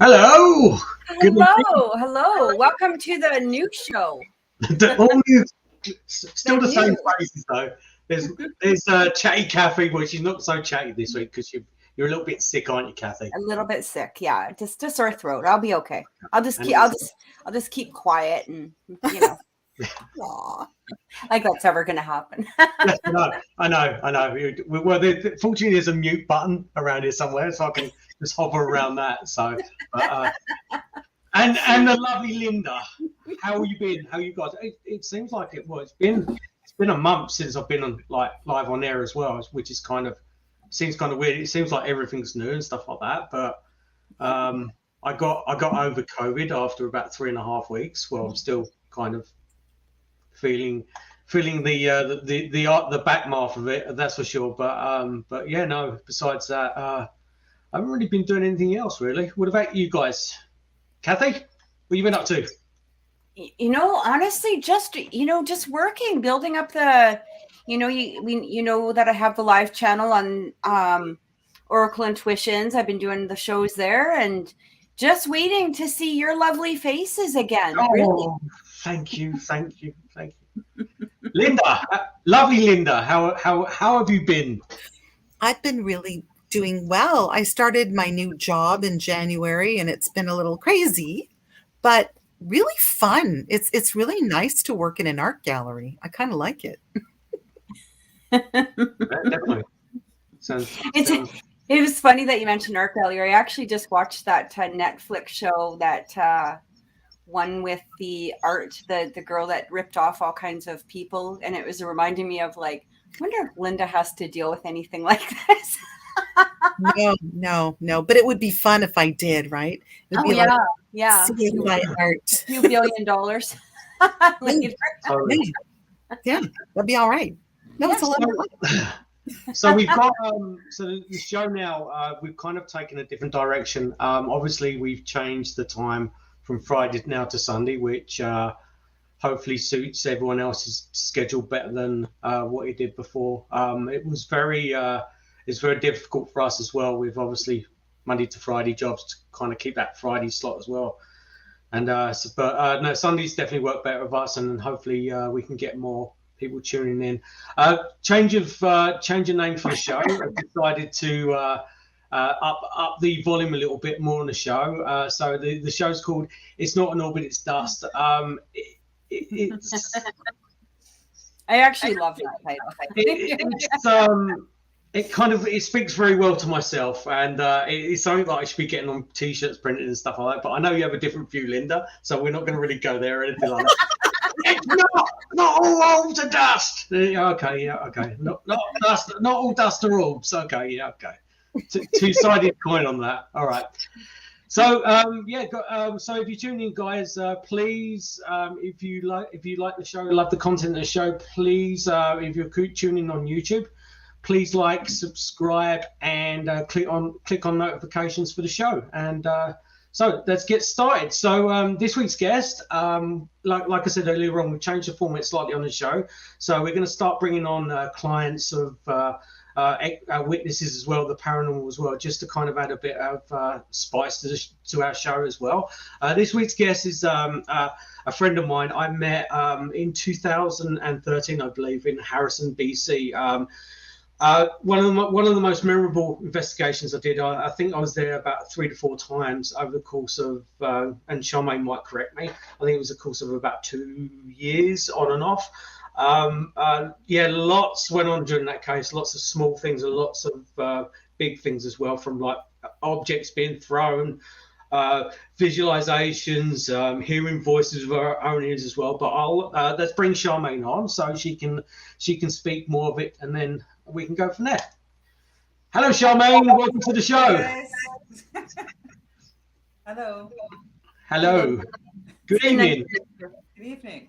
Hello. Hello. Welcome to the new show. Still the same faces though. There's Chatty Cathy. Well, she's not so chatty this week because you're a little bit sick, aren't you, Cathy? A little bit sick, yeah. Just a sore throat. I'll be okay. I'll just keep quiet and like that's ever going to happen. I know. Well, fortunately, there's a mute button around here somewhere, so I can just hover around that. So, and the lovely Lynda, how have you been? How you guys? It seems like it. Well, it's been a month since I've been on live on air as well, which is seems kind of weird. It seems like everything's new and stuff like that, but I got over COVID after about 3.5 weeks. Well, I'm still kind of feeling the backmath of it, that's for sure. But yeah, no. Besides that, I haven't really been doing anything else really. What about you guys, Cathy? What have you been up to? Honestly, just working, building up the. You know that I have the live channel on Oracle Intuitions. I've been doing the shows there and just waiting to see your lovely faces again. Really. Thank you. Lynda, lovely Lynda, how have you been? I've been really doing well. I started my new job in January and it's been a little crazy, but really fun. It's really nice to work in an art gallery. I kind of like it. Definitely. It was funny that you mentioned art gallery. I actually just watched that Netflix show, that one with the art, the girl that ripped off all kinds of people, and it was reminding me of I wonder if Lynda has to deal with anything like this. No, but it would be fun if I did, right? It'd be yeah. Seeing my art. $2 billion later. Yeah, that'd be all right. No, it's a lot of fun. So we've got so the show now. We've kind of taken a different direction. Obviously, we've changed the time from Friday now to Sunday, which hopefully suits everyone else's schedule better than what it did before. It was it's very difficult for us as well, with obviously Monday to Friday jobs, to kind of keep that Friday slot as well. And no, Sundays definitely work better with us, and hopefully we can get more people tuning in. Change of name for the show. I've decided to up the volume a little bit more on the show. So the show's called "It's Not an Orbit, It's Dust." It's I actually love that title. It speaks very well to myself, and it's something that I should be getting on T-shirts printed and stuff like that. But I know you have a different view, Lynda, so we're not going to really go there or anything like that. It's not all orbs are dust. Okay. Not dust. Not all dust are orbs. Okay. Two-sided coin on that. All right. So so if you tune in, guys, please, if you like the show, love the content of the show, please, if you're tuning in on YouTube, please like, subscribe, and click on notifications for the show. And so let's get started. So this week's guest, like I said earlier on, we've changed the format slightly on the show. So we're going to start bringing on clients of witnesses as well, the paranormal as well, just to kind of add a bit of spice to our show as well. This week's guest is a friend of mine. I met in 2013, I believe, in Harrison, BC. One of the most memorable investigations I did. I think I was there about 3 to 4 times over the course of, and Charmain might correct me, I think it was a course of about 2 years on and off. Lots went on during that case, lots of small things and lots of big things as well, from like objects being thrown, visualizations, hearing voices of our own ears as well. But let's bring Charmain on so she can speak more of it, and then we can go from there. Hello, Charmain. Welcome to the show. Yes. Hello. Good evening. Good evening.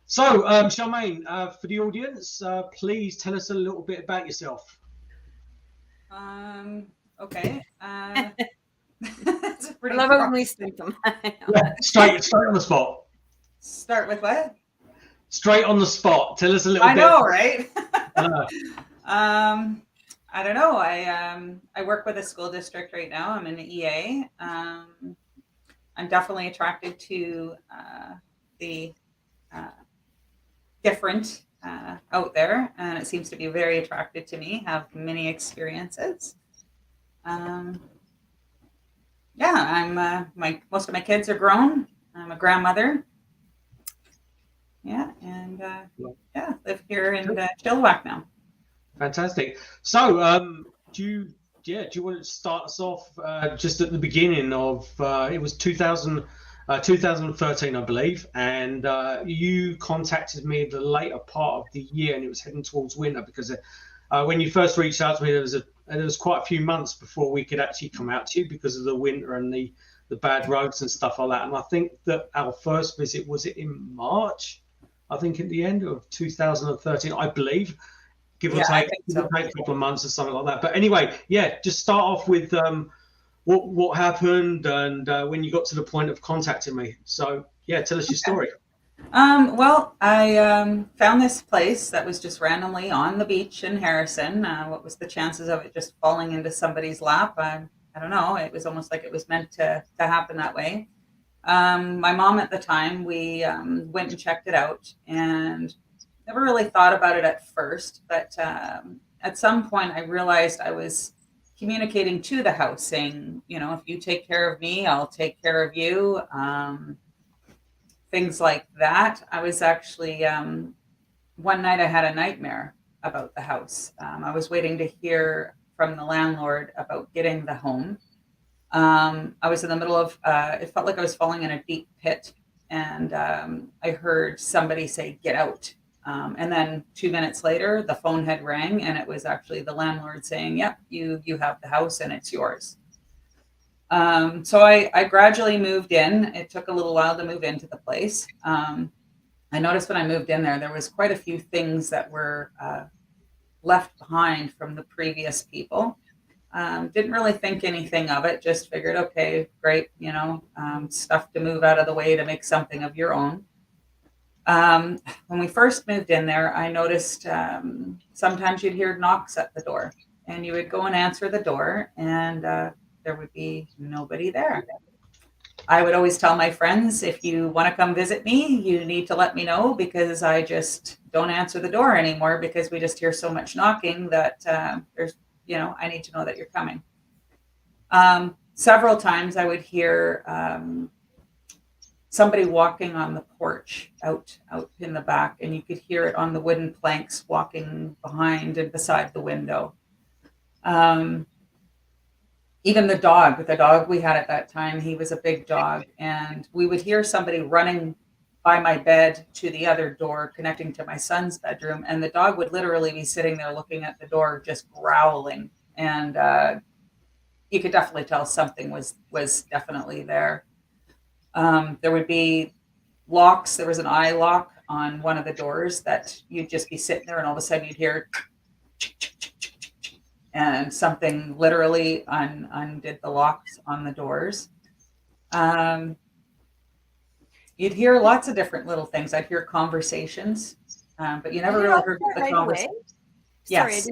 So, Charmain, for the audience, please tell us a little bit about yourself. Okay. That's a pretty. I love it when we speak them. Straight on the spot. Start with what? Straight on the spot. Tell us a little bit. I know, right? I don't know. I work with a school district right now. I'm an EA. I'm definitely attracted to the uh, different out there, and it seems to be very attracted to me. Have many experiences. Um, yeah, I'm most of my kids are grown. I'm a grandmother. Yeah, and yeah, live here in Chilliwack now. Fantastic. So, do you want to start us off just at the beginning of it was 2013, I believe, and you contacted me the later part of the year, and it was heading towards winter because when you first reached out to me, there was quite a few months before we could actually come out to you because of the winter and the bad roads and stuff like that. And I think that our first visit was it in March. I think at the end of 2013, I believe. Give or take a couple of months or something like that. But anyway, yeah, just start off with what happened and when you got to the point of contacting me. So yeah, tell us your story. Well, I found this place that was just randomly on the beach in Harrison. What was the chances of it just falling into somebody's lap? I don't know. It was almost like it was meant to happen that way. My mom at the time, we went and checked it out and never really thought about it at first, but at some point I realized I was communicating to the house saying, you know, if you take care of me, I'll take care of you. Things like that. I was actually, one night I had a nightmare about the house. I was waiting to hear from the landlord about getting the home. I was in the middle of, it felt like I was falling in a deep pit, and I heard somebody say, "Get out." And then 2 minutes later, the phone had rang, and it was actually the landlord saying, "Yep, you have the house and it's yours." So I gradually moved in. It took a little while to move into the place. I noticed when I moved in there was quite a few things that were left behind from the previous people. Didn't really think anything of it, just figured, okay, great, you know, stuff to move out of the way to make something of your own. When we first moved in there, I noticed sometimes you'd hear knocks at the door, and you would go and answer the door, and there would be nobody there. I would always tell my friends, if you want to come visit me, you need to let me know, because I just don't answer the door anymore because we just hear so much knocking that there's, you know, I need to know that you're coming. Several times I would hear somebody walking on the porch out in the back, and you could hear it on the wooden planks walking behind and beside the window. Even the dog we had at that time, he was a big dog, and we would hear somebody running by my bed to the other door connecting to my son's bedroom, and the dog would literally be sitting there looking at the door just growling, and you could definitely tell something was definitely there. There would be locks. There was an eye lock on one of the doors that you'd just be sitting there, and all of a sudden you'd hear and something literally undid the locks on the doors. You'd hear lots of different little things. I'd hear conversations, but you never really heard the conversation. Yes,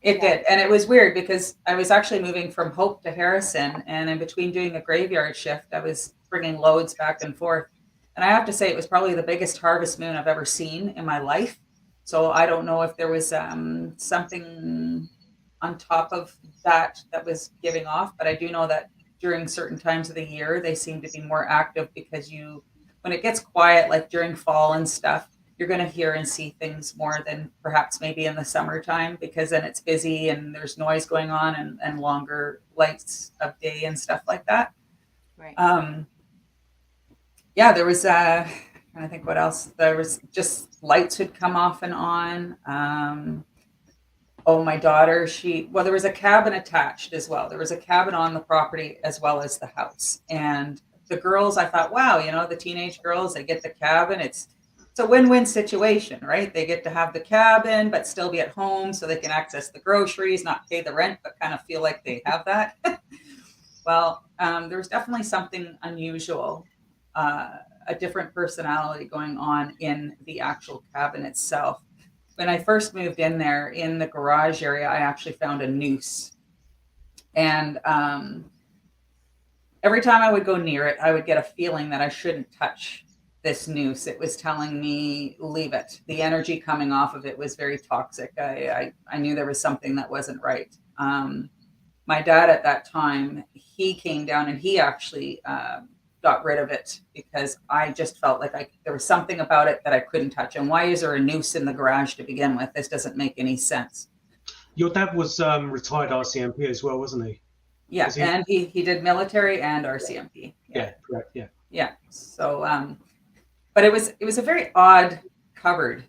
it did. And it was weird because I was actually moving from Hope to Harrison, and in between doing a graveyard shift, I was bringing loads back and forth. And I have to say, it was probably the biggest harvest moon I've ever seen in my life. So I don't know if there was something on top of that was giving off, but I do know that during certain times of the year, they seem to be more active, because when it gets quiet, like during fall and stuff, you're going to hear and see things more than perhaps maybe in the summertime, because then it's busy and there's noise going on and longer lights of day and stuff like that. Right. Yeah, there was, I think what else, there was just lights would come off and on. Oh, my daughter, there was a cabin attached as well. There was a cabin on the property as well as the house. And the girls, I thought, wow, you know, the teenage girls, they get the cabin. It's a win-win situation, right? They get to have the cabin, but still be at home so they can access the groceries, not pay the rent, but kind of feel like they have that. Well, there was definitely something unusual, a different personality going on in the actual cabin itself. when I first moved in there, in the garage area, I actually found a noose. And every time I would go near it, I would get a feeling that I shouldn't touch this noose. It was telling me, leave it. The energy coming off of it was very toxic. I knew there was something that wasn't right. My dad at that time, he came down and he actually got rid of it because I just felt like there was something about it that I couldn't touch. And why is there a noose in the garage to begin with? This doesn't make any sense. Your dad was retired RCMP as well, wasn't he? Yeah, and he did military and RCMP. Yeah, correct. Yeah. Yeah. So, but it was a very odd cupboard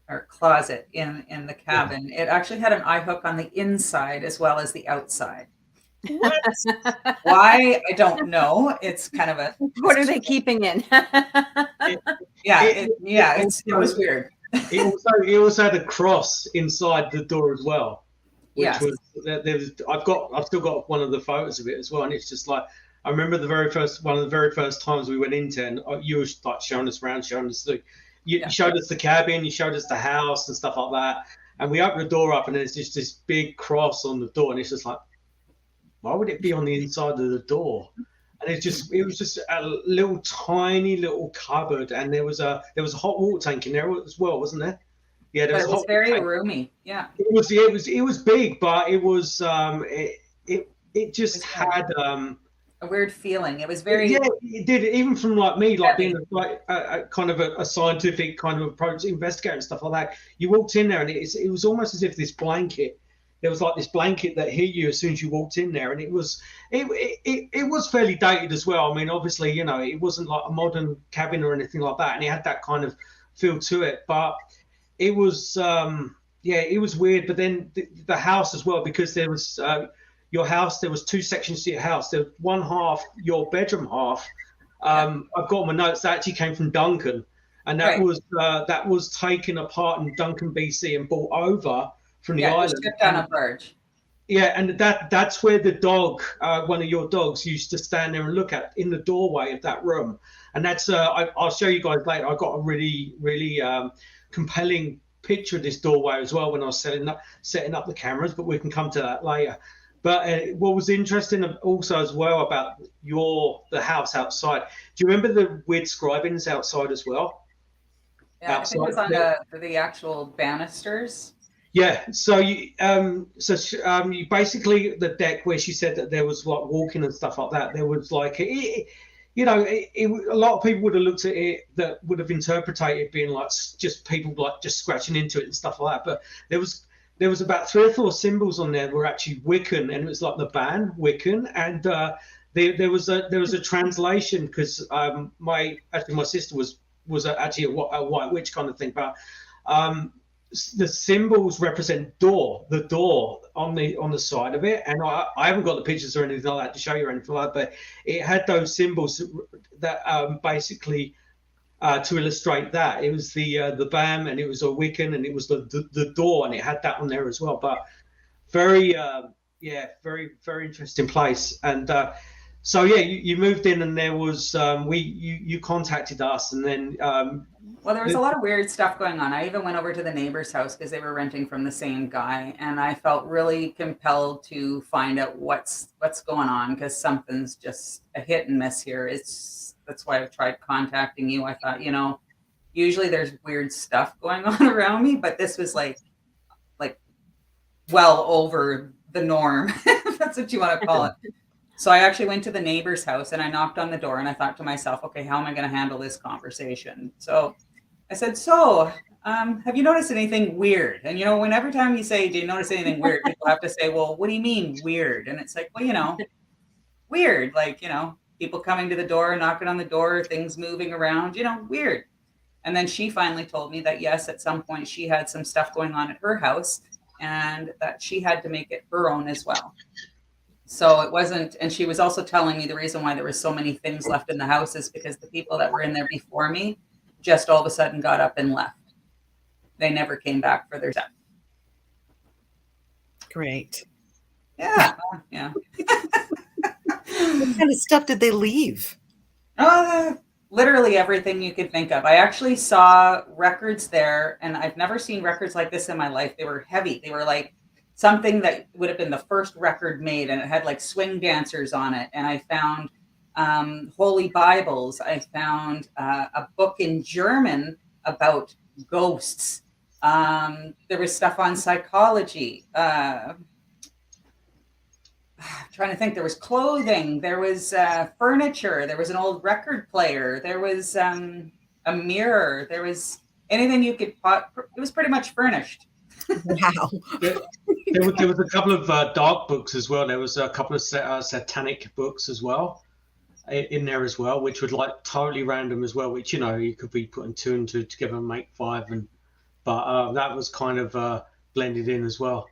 or closet in the cabin. It actually had an eye hook on the inside as well as the outside. What? Why? I don't know. It's kind of a. What are they keeping in? It was weird. It also had a cross inside the door as well. Which Yes. was I've still got one of the photos of it as well, and it's just like I remember one of the very first times we went into, and you were like showing us around, you showed us the cabin, you showed us the house and stuff like that, and we opened the door up, and there's just this big cross on the door, and it's just like, why would it be on the inside of the door? And it was just a little tiny little cupboard, and there was a hot water tank in there as well, wasn't there? Yeah, But it was very roomy. Yeah. It was big, but it was it just had a weird feeling. It was very. Yeah, it did. Even from like me, like being like a kind of a scientific kind of approach, investigator and stuff like that. You walked in there, and it was almost as if this blanket. There was like this blanket that hit you as soon as you walked in there, and it was fairly dated as well. I mean, obviously, you know, it wasn't like a modern cabin or anything like that, and it had that kind of feel to it. But it was, it was weird. But then the house as well, because there was your house. There was two sections to your house. There was one half, your bedroom half. I've got my notes that actually came from Duncan, and that was taken apart in Duncan, BC, and brought over from the island. Shipped on a barge. Yeah, and that's where the dog, one of your dogs, used to stand there and look at in the doorway of that room. And that's I'll show you guys later. I got a really, really compelling picture of this doorway as well when I was setting up the cameras, but we can come to that later. But what was interesting also as well about the house outside, do you remember the weird scribings outside as well? Yeah, outside, I think it was on the actual banisters. Yeah, so you basically, the deck where she said that there was like walking and stuff like that, there was like a lot of people would have looked at it that would have interpreted it being like just people like just scratching into it and stuff like that. But there was about 3 or 4 symbols on there that were actually Wiccan, and it was like the band Wiccan, and there was a translation because my sister was actually a white witch kind of thing, but the symbols represent the door on the side of it, and I haven't got the pictures or anything like that to show you or anything like that, but it had those symbols that basically to illustrate that. It was the BAM, and it was a Wiccan, and it was the door, and it had that on there as well. But very very, very interesting place. And so you moved in, and there was you contacted us, and then well, there was a lot of weird stuff going on. I even went over to the neighbor's house because they were renting from the same guy, and I felt really compelled to find out what's going on, because something's just a hit and miss here. That's why I've tried contacting you. I thought, usually there's weird stuff going on around me, but this was like well over the norm. If that's what you want to call it. So I actually went to the neighbor's house, and I knocked on the door, and I thought to myself, okay, how am I going to handle this conversation? So I said, have you noticed anything weird? And, when every time you say, do you notice anything weird? People have to say, well, what do you mean weird? And it's like, well, weird, like, people coming to the door, knocking on the door, things moving around, weird. And then she finally told me that, yes, at some point she had some stuff going on at her house, and that she had to make it her own as well. So it wasn't, and she was also telling me the reason why there were so many things left in the house is because the people that were in there before me just all of a sudden got up and left. They never came back for their stuff. Great. Yeah. What kind of stuff did they leave? literally everything you could think of. I actually saw records there, and I've never seen records like this in my life. They were heavy. They were like something that would have been the first record made, and it had like swing dancers on it. And I found holy Bibles. I found a book in German about ghosts. There was stuff on psychology. Trying to think, there was clothing, there was furniture, there was an old record player, there was a mirror, there was anything you could pot. It was pretty much furnished. Wow. There was a couple of dark books as well. There was a couple of satanic books as well in there as well, which would like totally random as well, which, you know, you could be putting 2 and 2 together and make 5, but that was kind of blended in as well.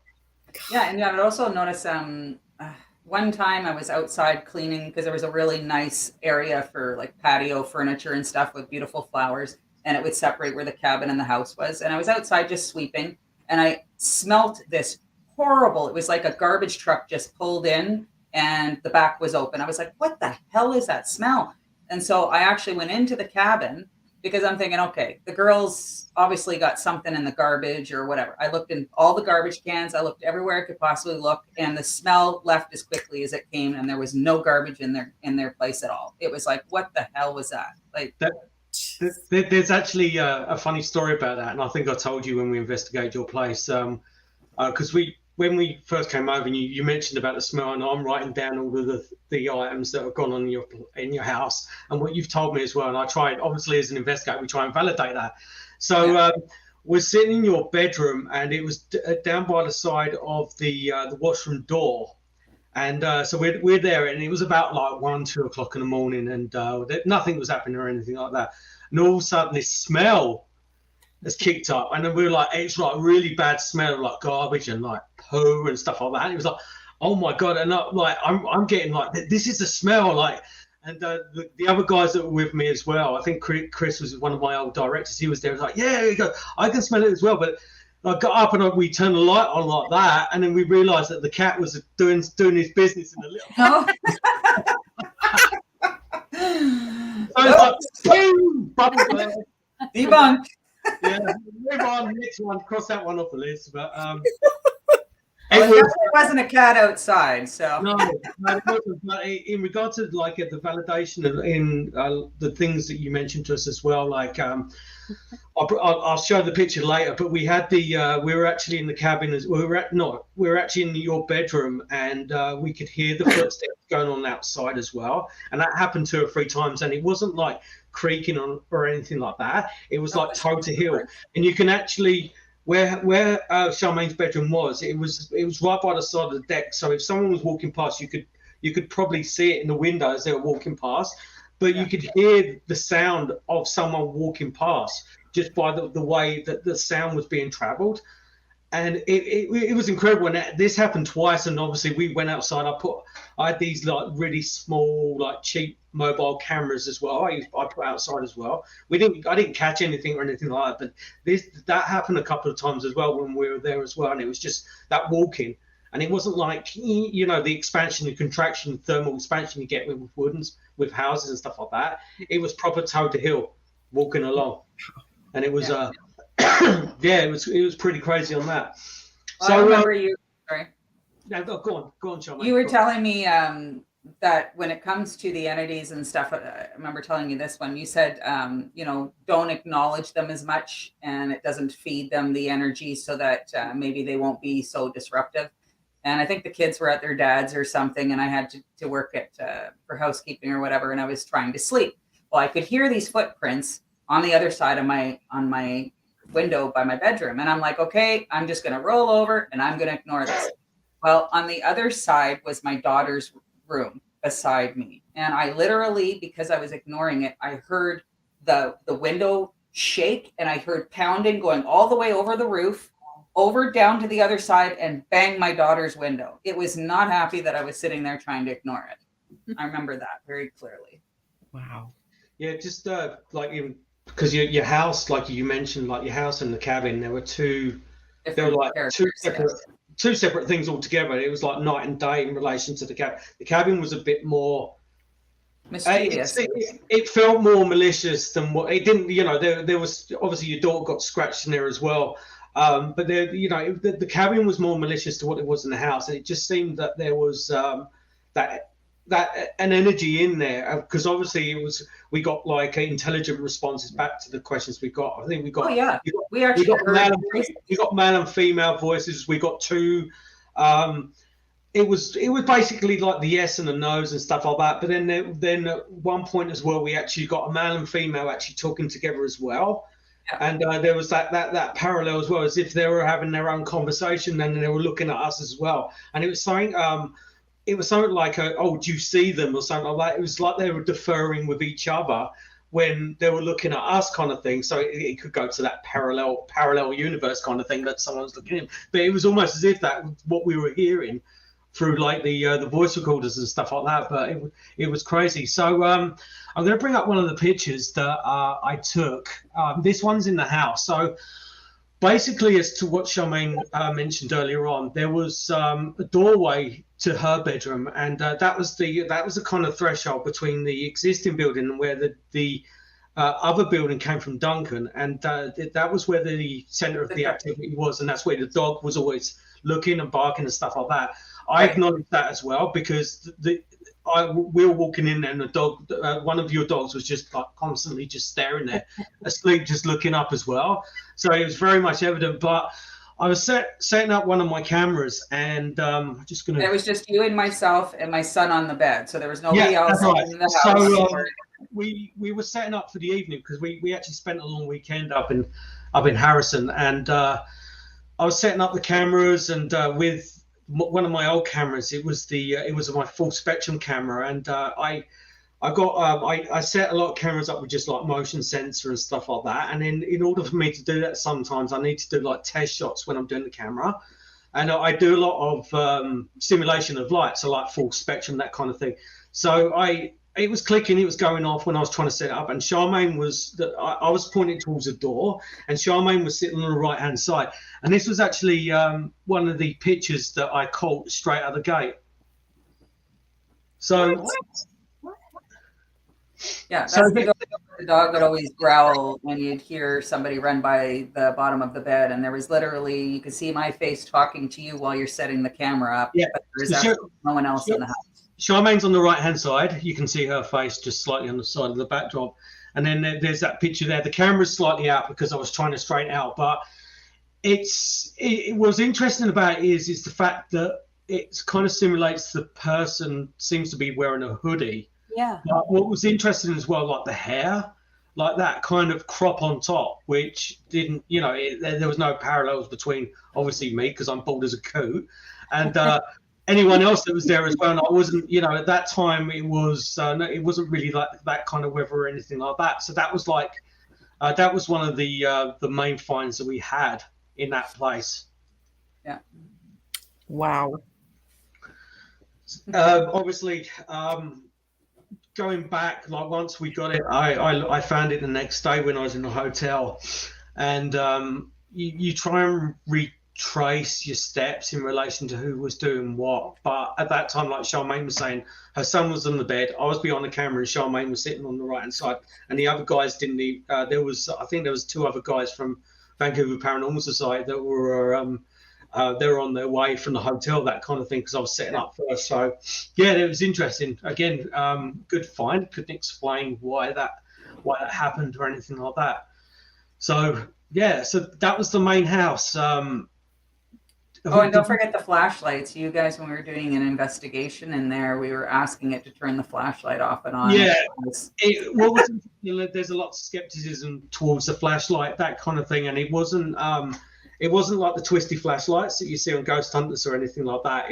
Yeah, and I would also notice one time I was outside cleaning because there was a really nice area for like patio furniture and stuff with beautiful flowers, and it would separate where the cabin and the house was. And I was outside just sweeping, and I smelt this horrible, it was like a garbage truck just pulled in and the back was open. I was like, what the hell is that smell? And so I actually went into the cabin because I'm thinking, okay, the girls obviously got something in the garbage or whatever. I looked in all the garbage cans. I looked everywhere I could possibly look, and the smell left as quickly as it came, and there was no garbage in their place at all. It was like, what the hell was that? Like there's actually a funny story about that, and I think I told you when we investigated your place, because when we first came over, and you mentioned about the smell, and I'm writing down all of the items that have gone on in your house, and what you've told me as well. And I tried, obviously, as an investigator, we try and validate that. So we're sitting in your bedroom, and it was down by the side of the washroom door, and so we're there, and it was about like 1-2 o'clock in the morning, and nothing was happening or anything like that. And all of a sudden, this smell has kicked up, and then we were like, it's like really bad smell, like garbage and like poo and stuff like that. And it was like, oh my god! And I'm getting like, this is the smell, like. And the other guys that were with me as well, I think Chris was one of my old directors. He was there. He was like, yeah, he goes, I can smell it as well. But I got up and we turned the light on like that, and then we realised that the cat was doing his business in the little. Oh. So it's like, boom, bubble blast. Debunked. Yeah, move on. Next one, cross that one off the list. But There wasn't a cat outside, so no, it wasn't. But in regard to like the validation in the things that you mentioned to us as well, like I'll show the picture later. But we had we were actually in the cabin as we were actually in your bedroom, and we could hear the footsteps going on outside as well, and that happened 2 or 3 times, and it wasn't like creaking or anything like that. It was like toe to heel, and you can actually. Where Charmain's bedroom was, it was right by the side of the deck. So if someone was walking past, you could probably see it in the window as they were walking past, but you could hear the sound of someone walking past just by the way that the sound was being travelled. And it was incredible. And this happened twice. And obviously we went outside. I had these like really small, like cheap mobile cameras as well. I put outside as well. I didn't catch anything or anything like that. But that happened a couple of times as well when we were there as well. And it was just that walking. And it wasn't like, you know, the expansion and contraction, thermal expansion you get with houses and stuff like that. It was proper toe to heel walking along. And it was yeah, it was pretty crazy on that. Well, so I remember you. Sorry. No, go on, Charmain. You were telling me that when it comes to the entities and stuff, I remember telling you this one. You said, you know, don't acknowledge them as much, and it doesn't feed them the energy, so that maybe they won't be so disruptive. And I think the kids were at their dad's or something, and I had to work for housekeeping or whatever, and I was trying to sleep. Well, I could hear these footprints on the other side of my window by my bedroom. And I'm like, okay, I'm just going to roll over and I'm going to ignore this. Well, on the other side was my daughter's room beside me. And I literally, because I was ignoring it, I heard the window shake, and I heard pounding going all the way over the roof, over down to the other side, and bang my daughter's window. It was not happy that I was sitting there trying to ignore it. I remember that very clearly. Wow. Yeah, just like even because your house, like you mentioned, like your house and the cabin, there were two separate things altogether. It was like night and day in relation to the cabin. The cabin was a bit more Mischievous. It felt more malicious than what it didn't. There was obviously your door got scratched in there as well. But there, the cabin was more malicious to what it was in the house, and it just seemed that there was that an energy in there, because obviously we got like intelligent responses back to the questions we got. I think we got. Oh yeah, we got male and female voices. We got two. It was basically like the yes and the no's and stuff like that. But then at one point as well, we actually got a male and female actually talking together as well. Yeah. And there was that parallel as well, as if they were having their own conversation and they were looking at us as well. And it was something like, oh, do you see them or something like that. It was like they were deferring with each other when they were looking at us, kind of thing. So it could go to that parallel universe kind of thing that someone's looking at. But it was almost as if that was what we were hearing through like the voice recorders and stuff like that. But it was crazy. So I'm going to bring up one of the pictures that I took. This one's in the house. So basically, as to what Charmain mentioned earlier on, there was a doorway to her bedroom, and that was the kind of threshold between the existing building and where the other building came from, Duncan, and that was where the center of the activity was, and that's where the dog was always looking and barking and stuff like that. I acknowledge that as well, because we were walking in and the dog, one of your dogs was just like constantly just staring there, asleep, just looking up as well. So it was very much evident. But I was setting up one of my cameras, and I'm just going to... It was just you and myself and my son on the bed. So there was nobody else in the house. So we were setting up for the evening, because we actually spent a long weekend up in Harrison. And I was setting up the cameras, and with one of my old cameras, it was my full spectrum camera, and I set a lot of cameras up with just like motion sensor and stuff like that. And then in order for me to do that, sometimes I need to do like test shots when I'm doing the camera, and I do a lot of simulation of light, so like full spectrum, that kind of thing. So it was clicking, it was going off when I was trying to set it up, and Charmain I was pointing towards the door, and Charmain was sitting on the right hand side. And this was actually one of the pictures that I caught straight out of the gate. So yeah, that's the dog would always growl when you'd hear somebody run by the bottom of the bed, and there was literally, you could see my face talking to you while you're setting the camera up, but there's actually no one else in the house. Charmain's on the right-hand side. You can see her face just slightly on the side of the backdrop. And then there's that picture there. The camera's slightly out because I was trying to straighten out. But it was interesting about it is the fact that it kind of simulates the person seems to be wearing a hoodie. Yeah. But what was interesting as well, like the hair, like that kind of crop on top, which didn't, there was no parallels between, obviously, me, because I'm bald as a coot, and anyone else that was there as well. And I wasn't, at that time it wasn't really like that kind of weather or anything like that. So that was like, that was one of the main finds that we had in that place. Yeah. Wow. Obviously, going back, like once we got it, I found it the next day when I was in the hotel, and you try and retrace your steps in relation to who was doing what. But at that time, like Charmain was saying, her son was on the bed, I was behind the camera, and Charmain was sitting on the right hand side, and the other guys didn't. I think there was two other guys from Vancouver Paranormal Society that were they were on their way from the hotel, that kind of thing, because I was setting up first. So yeah, it was interesting. Again, good find. Couldn't explain why that happened or anything like that. So yeah, so that was the main house. And don't forget the flashlights. You guys, when we were doing an investigation in there, we were asking it to turn the flashlight off and on. Yeah, there's a lot of skepticism towards the flashlight, that kind of thing, and it wasn't like the twisty flashlights that you see on Ghost Hunters or anything like that.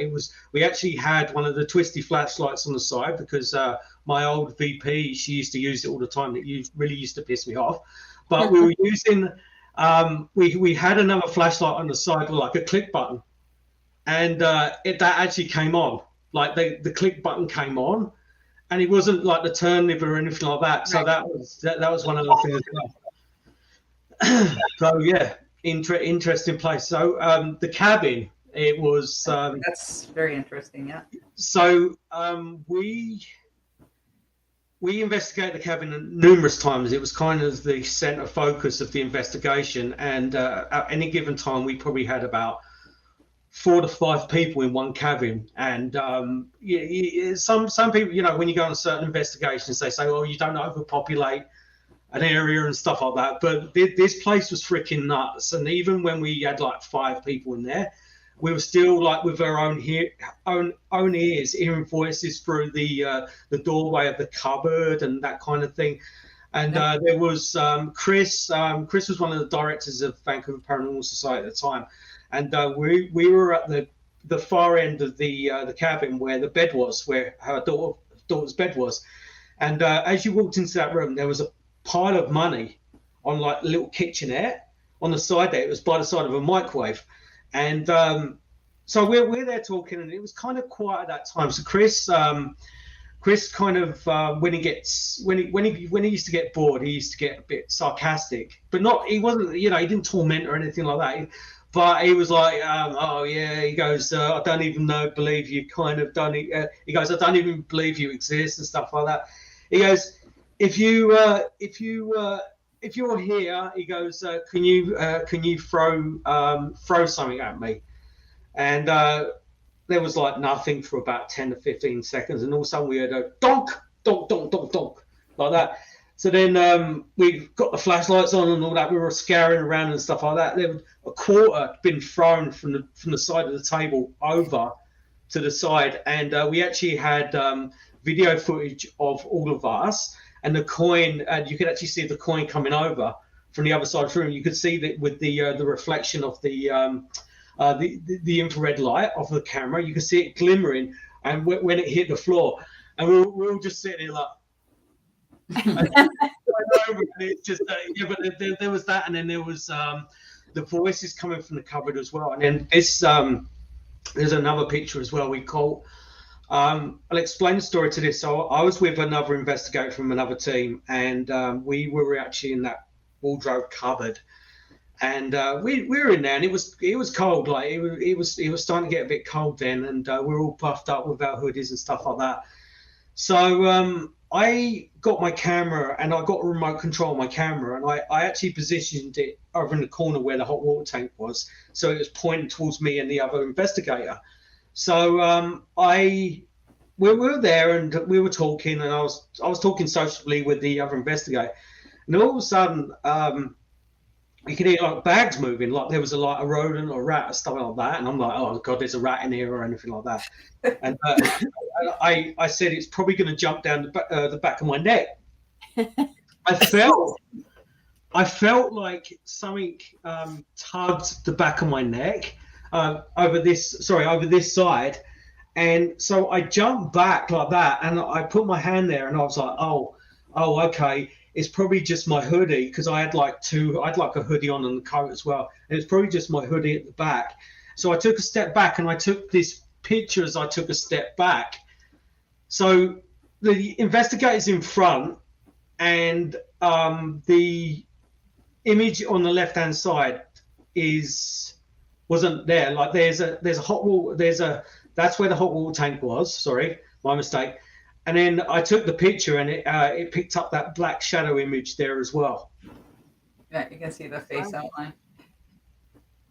We actually had one of the twisty flashlights on the side because my old VP, she used to use it all the time. It really used to piss me off. But we were using, we had another flashlight on the side with like a click button, and that actually came on. Like the click button came on, and it wasn't like the turn lever or anything like that. So that was one of the things as well. So yeah. Interesting place. So the cabin, it was that's very interesting. Yeah. So we investigated the cabin numerous times. It was kind of the center focus of the investigation, and at any given time, we probably had about 4 to 5 people in one cabin. And some people, you know, when you go on certain investigations, they say, "Oh, you don't overpopulate an area and stuff like that." But this place was freaking nuts. And even when we had like 5 people in there, we were still like with our own ears hearing voices through the doorway of the cupboard and that kind of thing. And there was Chris. Chris was one of the directors of Vancouver Paranormal Society at the time, and we were at the far end of the cabin where the bed was, where her daughter's bed was. And as you walked into that room, there was a pile of money on like a little kitchenette on the side there. It was by the side of a microwave. And so we're there talking, and it was kind of quiet at that time. So Chris kind of when he used to get bored, he used to get a bit sarcastic, but he wasn't, you know, he didn't torment or anything like that. But he was like, "Oh yeah," he goes, "I don't even believe you kind of done it." He goes, "I don't even believe you exist," and stuff like that. He goes, if you're here," he goes, can you throw something at me?" And there was like nothing for about 10 to 15 seconds, and all of a sudden we heard a donk, donk, donk, donk, donk, like that. So then we got the flashlights on and all that. We were scouring around and stuff like that. There was a quarter been thrown from the side of the table over to the side, and we actually had video footage of all of us. And the coin, and you could actually see the coin coming over from the other side of the room. You could see that with the reflection of the infrared light of the camera. You could see it glimmering, and when it hit the floor, and we were all just sitting there like. And it's just but there was that, and then there was the voices coming from the cupboard as well. And then this there's another picture as well we caught. I'll explain the story to this. So I was with another investigator from another team, and we were actually in that wardrobe cupboard, and we were in there, and it was cold. Like it was starting to get a bit cold then, and we were all puffed up with our hoodies and stuff like that. So I got my camera, and I got a remote control on my camera, and I actually positioned it over in the corner where the hot water tank was, so it was pointing towards me and the other investigator. So we were there, and we were talking, and I was talking sociably with the other investigator, and all of a sudden you could hear like bags moving, like there was a rodent or a rat or stuff like that, and I'm like, "Oh God, there's a rat in here," or anything like that. And I said it's probably going to jump down the back of my neck. I felt like something tugged the back of my neck. Over this side, and so I jumped back like that, and I put my hand there, and I was like, oh, okay, it's probably just my hoodie, because I'd like a hoodie on and the coat as well, and it's probably just my hoodie at the back. So I took a step back, and I took this picture as I took a step back. So the investigator's in front, and the image on the left hand side wasn't there. Like there's a hot water, that's where the hot water tank was. Sorry, my mistake. And then I took the picture, and it picked up that black shadow image there as well. Yeah, you can see the face outline.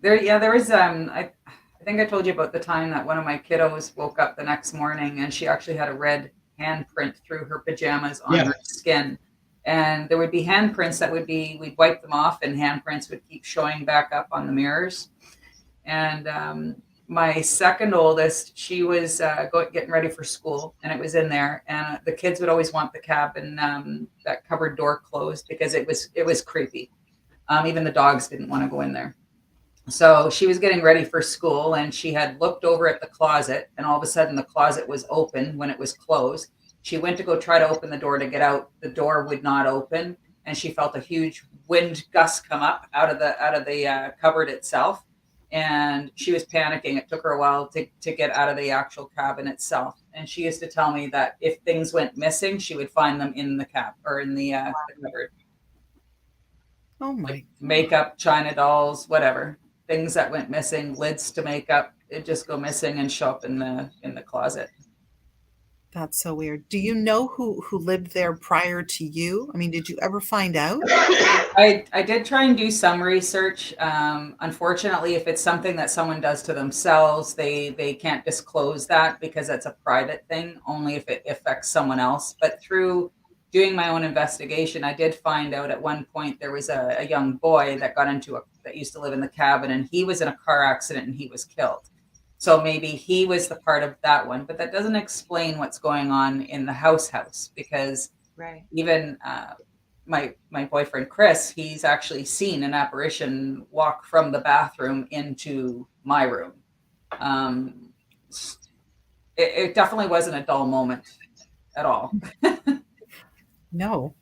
There was I think I told you about the time that one of my kiddos woke up the next morning, and she actually had a red handprint through her pajamas on her skin. And there would be handprints that we'd wipe them off, and handprints would keep showing back up on the mirrors. And my second oldest, she was getting ready for school, and it was in there. And the kids would always want the cabin, that cupboard door closed, because it was creepy. Even the dogs didn't want to go in there. So she was getting ready for school, and she had looked over at the closet, and all of a sudden the closet was open when it was closed. She went to go try to open the door to get out. The door would not open, and she felt a huge wind gust come up out of the cupboard itself. And she was panicking. It took her a while to get out of the actual cabin itself. And she used to tell me that if things went missing, she would find them in the the cupboard. Oh my! Like makeup, china dolls, whatever. Things that went missing, lids to makeup, it just go missing and show up in the closet. That's so weird. Do you know who lived there prior to you? I mean, did you ever find out? I did try and do some research. Unfortunately, if it's something that someone does to themselves, they can't disclose that because that's a private thing, only if it affects someone else. But through doing my own investigation, I did find out at one point there was a young boy that that used to live in the cabin, and he was in a car accident and he was killed. So maybe he was the part of that one, but that doesn't explain what's going on in the house because even my boyfriend Chris, he's actually seen an apparition walk from the bathroom into my room. It definitely wasn't a dull moment at all. No.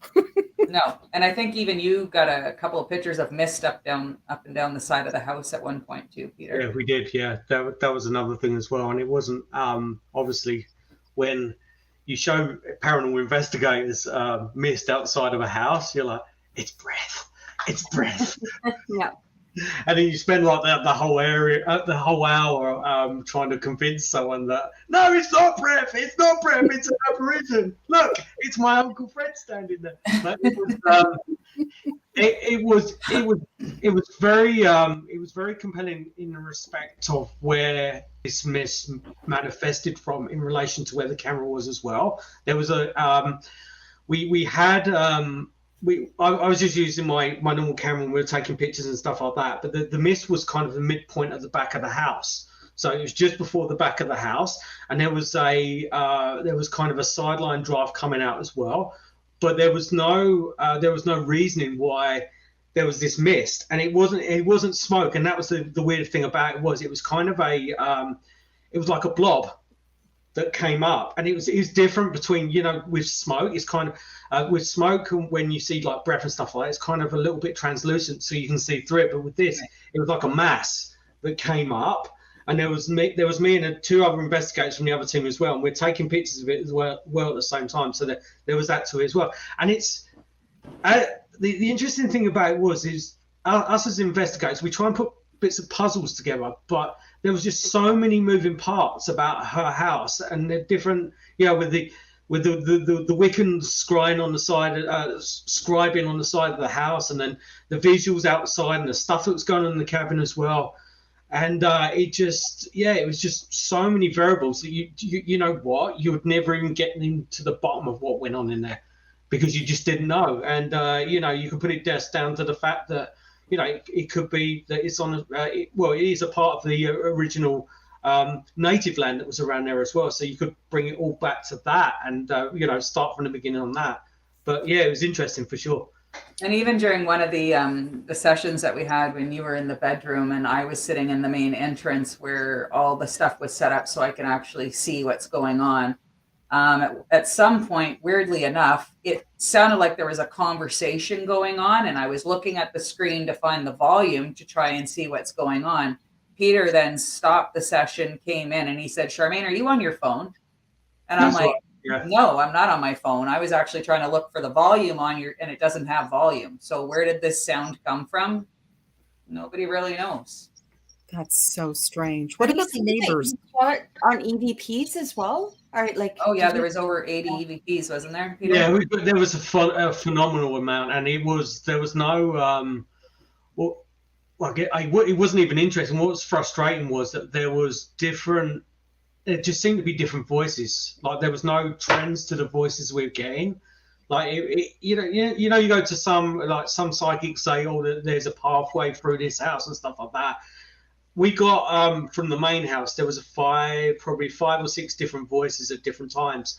No, and I think even you got a couple of pictures of mist up and down the side of the house at one point too, Peter. Yeah, we did. Yeah, that was another thing as well, and it wasn't obviously when you show paranormal investigators mist outside of a house, you're like, it's breath. Yeah. And then you spend like the whole hour trying to convince someone that no, it's not breath, it's an apparition. Look, it's my Uncle Fred standing there. But it was very compelling in the respect of where this mist manifested from in relation to where the camera was as well. There was I was just using my normal camera and we were taking pictures and stuff like that. But the mist was kind of the midpoint at the back of the house. So it was just before the back of the house. And there was kind of a sideline drive coming out as well. But there was no reasoning why there was this mist. And it wasn't smoke. And that was the weird thing about it was kind of it was like a blob that came up, and it was different between, with smoke, it's kind of with smoke, and when you see like breath and stuff like that, it's kind of a little bit translucent so you can see through it. But with this, it was like a mass that came up, and there was me and two other investigators from the other team as well, and we're taking pictures of it as well at the same time. So there was that to it as well. And it's the interesting thing about it is us as investigators, we try and put bits of puzzles together, but there was just so many moving parts about her house, and the different, with the Wiccans scribing on the side of the house, and then the visuals outside and the stuff that was going on in the cabin as well. And it was just so many variables that you know what, you would never even get into the bottom of what went on in there because you just didn't know. And you could put it just down to the fact that it could be that it's on it is a part of the original native land that was around there as well. So you could bring it all back to that and start from the beginning on that. But yeah, it was interesting for sure. And even during one of the sessions that we had when you were in the bedroom and I was sitting in the main entrance where all the stuff was set up so I can actually see what's going on. At some point, weirdly enough, it sounded like there was a conversation going on, and I was looking at the screen to find the volume to try and see what's going on. Peter then stopped the session, came in, and he said, "Charmain, are you on your phone?" And I'm like, "No, I'm not on my phone. I was actually trying to look for the volume and it doesn't have volume. So where did this sound come from? Nobody really knows." That's so strange. What about the neighbors? On EVPs as well? All right, there was over 80 EVPs, wasn't there, Peter? Yeah, there was a phenomenal amount, and there was no it wasn't even interesting. What was frustrating was that there just seemed to be different voices. Like there was no trends to the voices we were getting. Like you go to some psychics say, "Oh, there's a pathway through this house" and stuff like that. We got from the main house, there was probably five or six different voices at different times,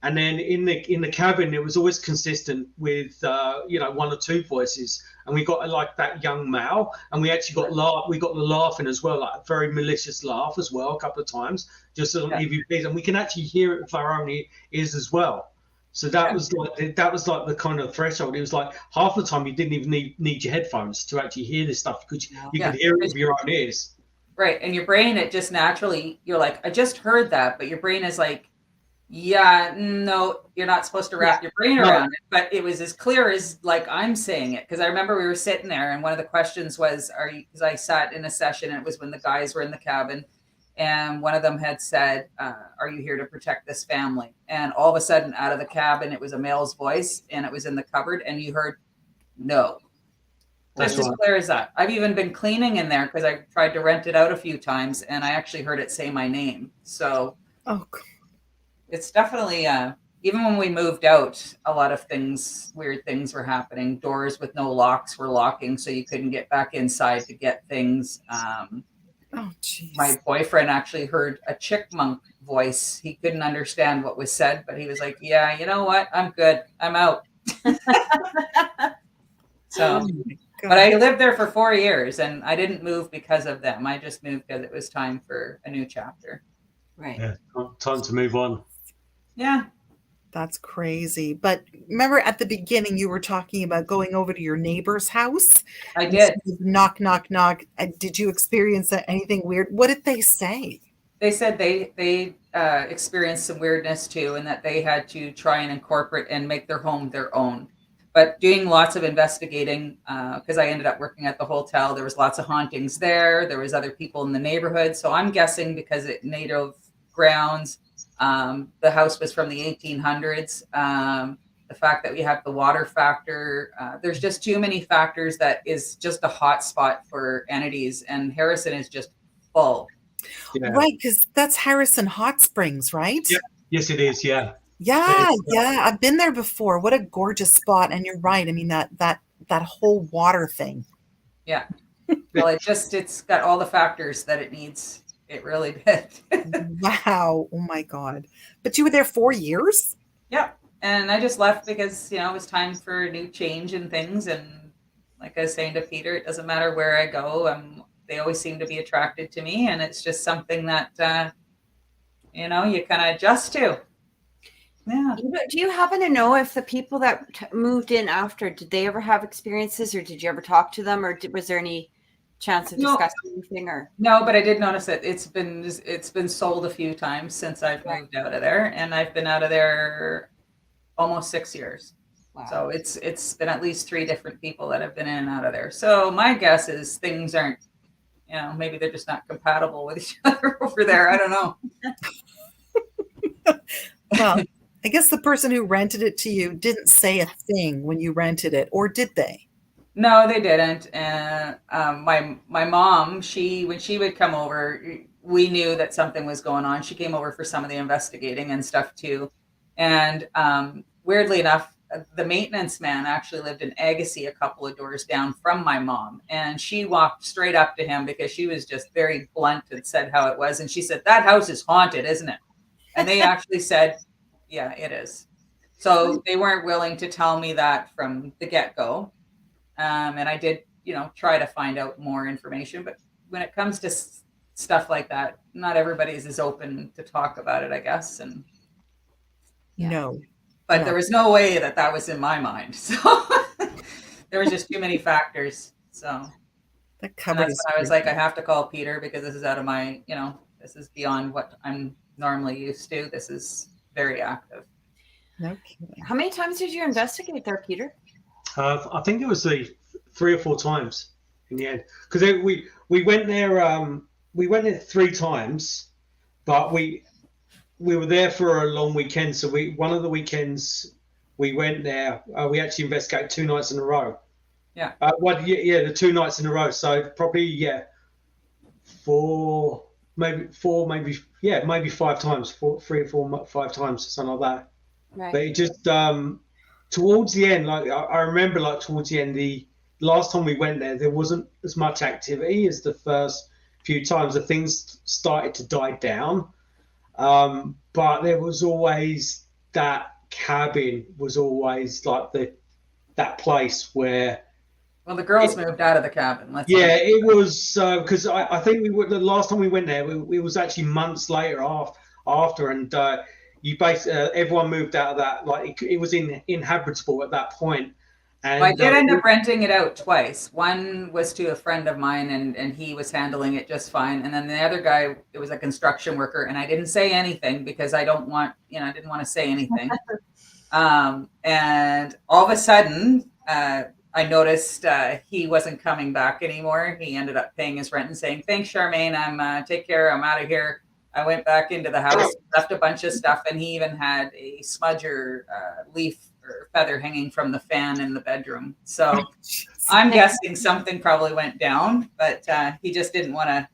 and then in the cabin it was always consistent with one or two voices, and we got like that young male, and we actually got the laughing as well, like a very malicious laugh as well, a couple of times, just on EVPs, and we can actually hear it with our own ears as well. So that was like the kind of threshold. It was like half the time you didn't even need your headphones to actually hear this stuff because you could hear it with your own ears. Right. And your brain, it just naturally, you're like, I just heard that. But your brain is like, yeah, no, you're not supposed to wrap your brain around it. But it was as clear as like I'm saying it. Because I remember we were sitting there and one of the questions was, because I sat in a session and it was when the guys were in the cabin. And one of them had said, are you here to protect this family? And all of a sudden, out of the cabin, it was a male's voice, and it was in the cupboard, and you heard, no. That's Just as right. clear as that. I've even been cleaning in there because I tried to rent it out a few times, and I actually heard it say my name. So Oh, it's definitely, even when we moved out, a lot of things, weird things were happening. Doors with no locks were locking, so you couldn't get back inside to get things. oh, jeez. My boyfriend actually heard a chickmunk voice. He couldn't understand what was said, but he was like, yeah, you know what? I'm good. I'm out. So, Oh my but I God. lived there for 4 years, and I didn't move because of them. I just moved because it was time for a new chapter. Right. Yeah, time to move on. Yeah. That's crazy. But remember at the beginning, you were talking about going over to your neighbor's house? I and did. sort of knock, knock, knock. Did you experience anything weird? What did they say? They said they experienced some weirdness too, and that they had to try and incorporate and make their home their own. But doing lots of investigating, because I ended up working at the hotel, there was lots of hauntings there. There was other people in the neighborhood. So I'm guessing because it native grounds, the house was from the 1800s. The fact that we have the water factor, there's just too many factors that is just a hot spot for entities. And Harrison is just full. Yeah. Right, because that's Harrison Hot Springs, right? Yeah. Yes, it is. Yeah. Yeah, It's, yeah. I've been there before. What a gorgeous spot. And you're right. I mean, that whole water thing. Yeah. Well, it's got all the factors that it needs. It really did. Wow. Oh my God. But you were there 4 years? Yep. And I just left because, it was time for a new change and things. And like I was saying to Peter, it doesn't matter where I go. They always seem to be attracted to me. And it's just something that, you kind of adjust to. Yeah. Do you happen to know if the people that moved in after, did they ever have experiences, or did you ever talk to them, or was there any chance of discussing anything? Or no, but I did notice that it's been sold a few times since I've moved out of there, and I've been out of there almost 6 years. wow. So it's been at least 3 different people that have been in and out of there. So my guess is things aren't, maybe they're just not compatible with each other over there. I don't know. Well, I guess the person who rented it to you didn't say a thing when you rented it, or did they? No, they didn't. And my mom, when she would come over, we knew that something was going on. She came over for some of the investigating and stuff too. And weirdly enough, the maintenance man actually lived in Agassiz, a couple of doors down from my mom. And she walked straight up to him because she was just very blunt and said how it was. And she said, that house is haunted, isn't it? And they actually said, yeah, it is. So they weren't willing to tell me that from the get-go. And I did, try to find out more information. But when it comes to stuff like that, not everybody's as open to talk about it, I guess. And Yeah. No. but No. there was no way that was in my mind. So there was just too many factors. So That and cupboard that's is when I was creepy. like, I have to call Peter because this is out of my, this is beyond what I'm normally used to. This is very active. No kidding. How many times did you investigate there, Peter? I think it was 3 or 4 times in the end, because we went there. We went there 3 times, but we were there for a long weekend. So one of the weekends we went there. We actually investigated 2 nights in a row. Yeah. The 2 nights in a row. So probably 4, maybe 5 times, 3 or 4, 5 times, something like that. Right. But it just towards the end, like I remember, like towards the end, the last time we went there wasn't as much activity as the first few times. The things started to die down, but there was always that cabin was always like that place where. Well, the girls moved out of the cabin. It was because I think the last time we went there, it was actually months later after, and you basically everyone moved out of that. Like it was inhabitable at that point. And I did end up renting it out twice. One was to a friend of mine, and he was handling it just fine. And then the other guy, it was a construction worker, and I didn't say anything because I didn't want to say anything. And all of a sudden, I I noticed he wasn't coming back anymore. He ended up paying his rent and saying, "Thanks, Charmaine. I'm take care. I'm out of here." I went back into the house, left a bunch of stuff, and he even had a smudger leaf or feather hanging from the fan in the bedroom. So I'm guessing something probably went down, but he just didn't want to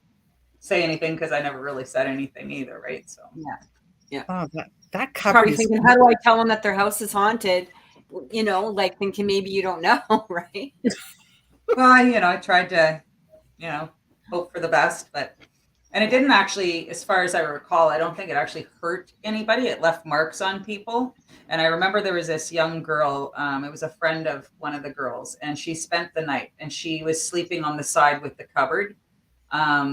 say anything because I never really said anything either, right? So yeah. Oh, that cupboard Probably is thinking, how do I tell them that their house is haunted? You know, like thinking maybe you don't know, right? well, you know, I tried to, you know, hope for the best, and it didn't actually, as far as I recall, I don't think it actually hurt anybody. It left marks on people. And I remember there was this young girl, it was a friend of one of the girls, and she spent the night and she was sleeping on the side with the cupboard.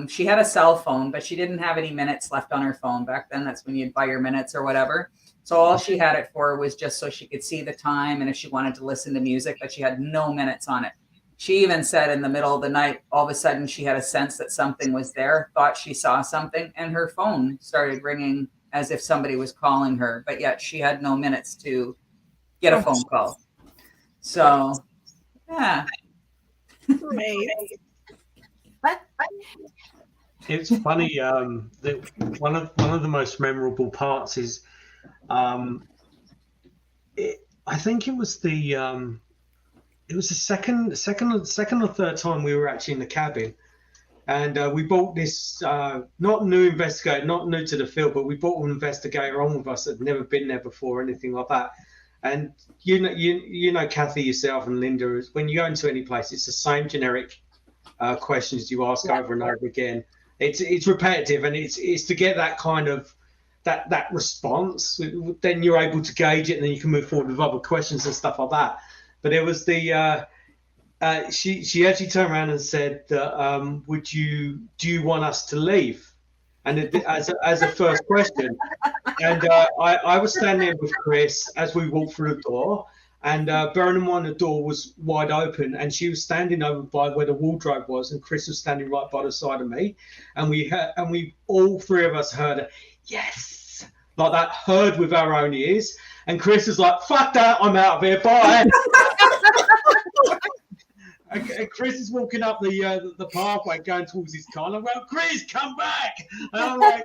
She had a cell phone, but she didn't have any minutes left on her phone. Back then, that's when you'd buy your minutes or whatever. So all she had it for was just so she could see the time and if she wanted to listen to music, but she had no minutes on it. She even said in the middle of the night, all of a sudden she had a sense that something was there, thought she saw something, and her phone started ringing as if somebody was calling her, but yet she had no minutes to get a phone call. So, yeah. great. It's funny. That one of the most memorable parts is, I think it was the second or third time we were actually in the cabin, and we brought this not new investigator, not new to the field, but we brought an investigator on with us that had never been there before, or anything like that. And you know, Kathy, yourself, and Linda, when you go into any place, it's the same generic questions you ask over and over again. It's repetitive, and it's to get that kind of that response. Then you're able to gauge it, and then you can move forward with other questions and stuff like that. But it was the she actually turned around and said, do you want us to leave? And as a first question, and I was standing with Chris as we walked through the door, and bearing in mind the door was wide open, and she was standing over by where the wardrobe was, and Chris was standing right by the side of me, and we all three of us heard it, yes, like that, heard with our own ears. And Chris is like, fuck that, I'm out of here, bye. And Chris is walking up the pathway going towards his car. And I'm going, Chris, come back. And I'm like,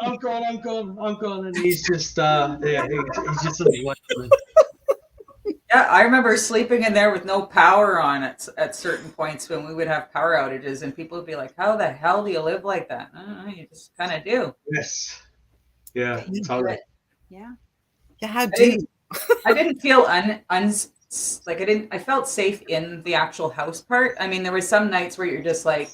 I'm gone. And he's just, he's just yeah. I remember sleeping in there with no power on at certain points when we would have power outages, and people would be like, how the hell do you live like that? I don't know, you just kind of do. Yes. Yeah, totally. Yeah. How do you? I didn't feel I felt safe in the actual house part. I mean, there were some nights where you're just like,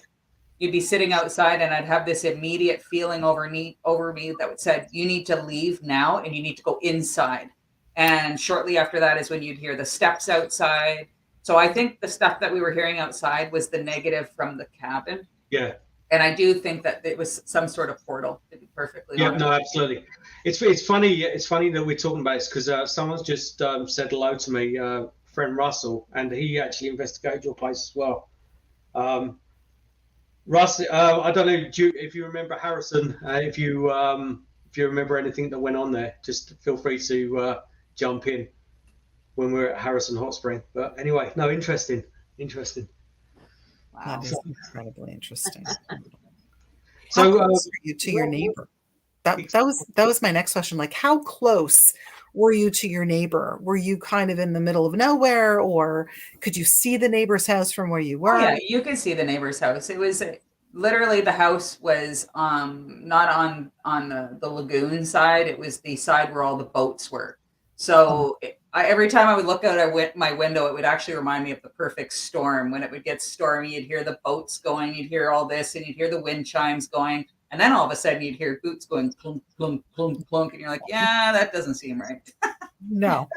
you'd be sitting outside and I'd have this immediate feeling over me that said, you need to leave now and you need to go inside. And shortly after that is when you'd hear the steps outside. So I think the stuff that we were hearing outside was the negative from the cabin. Yeah. And I do think that it was some sort of portal, to be perfectly honest. Yeah, no, absolutely. It's funny. It's funny that we're talking about this because someone's just said hello to me, friend Russell, and he actually investigated your place as well. Russ, I don't know if you remember Harrison. If you remember anything that went on there, just feel free to jump in when we're at Harrison Hot Spring. But anyway, no, interesting. That is incredibly interesting. So, how close are you to your neighbor? That was my next question. Like, how close were you to your neighbor? Were you kind of in the middle of nowhere, or could you see the neighbor's house from where you were? Yeah, you could see the neighbor's house. It was literally, the house was not on the lagoon side. It was the side where all the boats were. So every time I would look out my window, it would actually remind me of the perfect storm. When it would get stormy, you'd hear the boats going, you'd hear all this, and you'd hear the wind chimes going. And then all of a sudden you'd hear boots going plunk, plunk, plunk, plunk. And you're like, yeah, that doesn't seem right. No.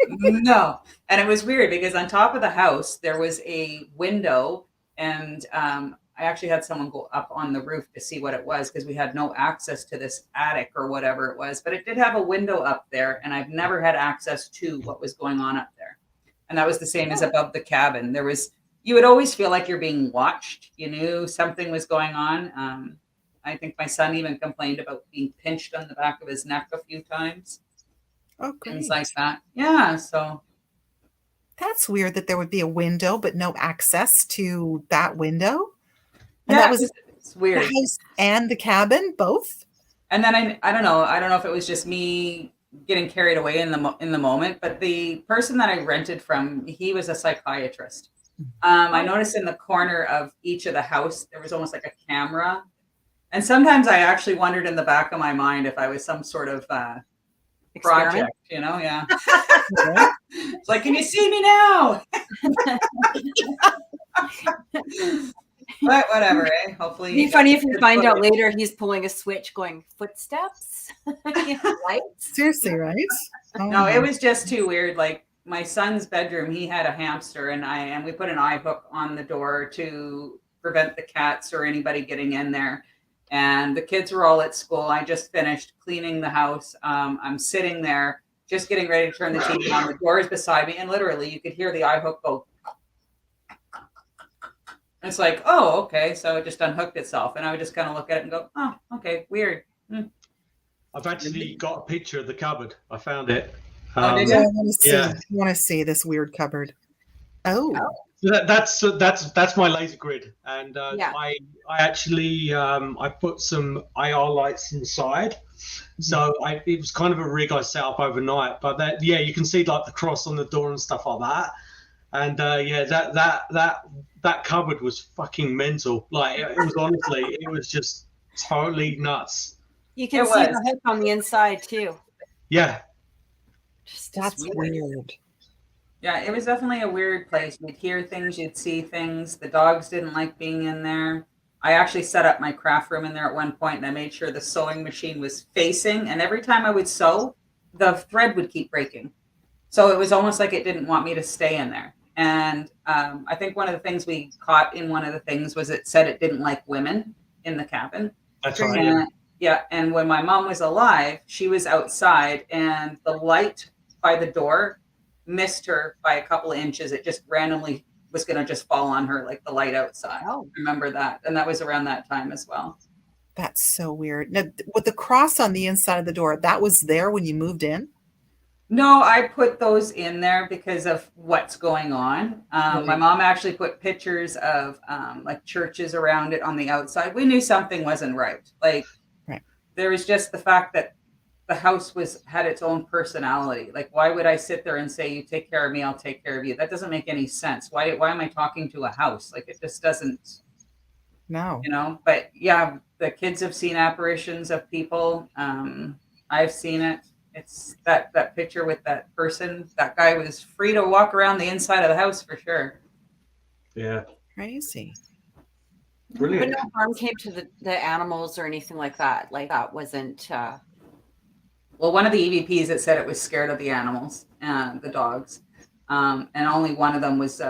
No. And it was weird because on top of the house, there was a window, and I actually had someone go up on the roof to see what it was because we had no access to this attic or whatever it was, but it did have a window up there, and I've never had access to what was going on up there. And that was the same as above the cabin. You would always feel like you're being watched. You knew something was going on. I think my son even complained about being pinched on the back of his neck a few times. Oh, great. Things like that. Yeah. So That's weird that there would be a window, but no access to that window. And Yeah, that was it's the weird. house and the cabin, both? And then I don't know. I don't know if it was just me getting carried away in the moment, but the person that I rented from, he was a psychiatrist. I noticed in the corner of each of the house there was almost like a camera, and sometimes I actually wondered in the back of my mind if I was some sort of Experiment. project. Yeah. Yeah. It's like, can you see me now? But whatever, eh? Hopefully, It'd be funny if you find out later he's pulling a switch, going footsteps, lights. Seriously, right? Oh, No, it was just too weird. Like my son's bedroom, he had a hamster, and we put an eye hook on the door to prevent the cats or anybody getting in there. And the kids were all at school. I just finished cleaning the house. I'm sitting there, just getting ready to turn the TV on. The door is beside me, and literally, you could hear the eye hook go. It's like, oh, okay. So it just unhooked itself, and I would just kind of look at it and go, oh, okay, weird. I've actually got a picture of the cupboard. I found it. Oh, did yeah, you? I want to see. Yeah. I want to see this weird cupboard. Oh, That's my laser grid, and Yeah. I actually I put some IR lights inside, so it was kind of a rig I set up overnight. But you can see like the cross on the door and stuff like that, and that cupboard was fucking mental. Like it was honestly, it was just totally nuts. You can It see was. the hook on the inside too. Yeah, Just that's weird. Yeah, it was definitely a weird place. You'd hear things, you'd see things. The dogs didn't like being in there. I actually set up my craft room in there at one point, and I made sure the sewing machine was facing. And every time I would sew, the thread would keep breaking. So it was almost like it didn't want me to stay in there. And I think one of the things we caught in one of the things was it said it didn't like women in the cabin. that's right. And, and when my mom was alive, she was outside, and the light by the door missed her by a couple of inches. It just randomly was going to just fall on her, like the light outside. Oh. Remember that. And that was around that time as well. That's so weird. Now, with the cross on the inside of the door, that was there when you moved in? No, I put those in there because of what's going on. My mom actually put pictures of like churches around it on the outside. We knew something wasn't right. Like there was just the fact that the house had its own personality. Like, why would I sit there and say, you take care of me, I'll take care of you? That doesn't make any sense. Why am I talking to a house? Like, it just doesn't, No. but yeah, the kids have seen apparitions of people. I've seen it. It's that picture with that person. That guy was free to walk around the inside of the house for sure. Yeah, Crazy. brilliant. But no harm came to the animals or anything like that. Like that wasn't. Well, one of the EVPs that said it was scared of the animals and the dogs, and only one of them was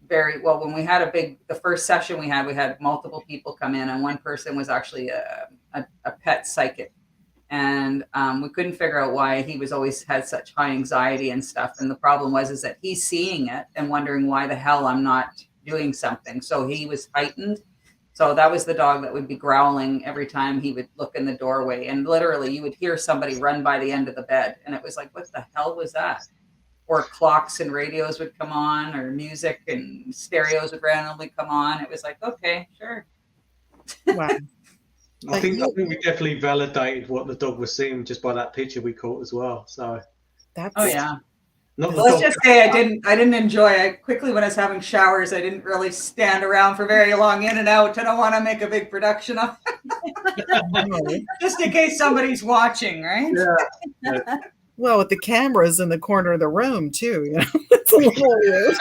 very well. When we had the first session we had multiple people come in, and one person was actually a pet psychic, and we couldn't figure out why he was always had such high anxiety and stuff. And the problem is that he's seeing it and wondering why the hell I'm not doing something. So he was heightened. So that was the dog that would be growling every time he would look in the doorway. And literally you would hear somebody run by the end of the bed. And it was like, what the hell was that? Or clocks and radios would come on, or music and stereos would randomly come on. It was like, okay, sure. Wow. I think we definitely validated what the dog was seeing just by that picture we caught as well. So That's Oh yeah. not the Well, let's dog. just say I didn't enjoy it. Quickly when I was having showers, I didn't really stand around for very long in and out. I don't want to make a big production of it. Just in case somebody's watching, right? Yeah. Well, with the cameras in the corner of the room too, it's a little weird.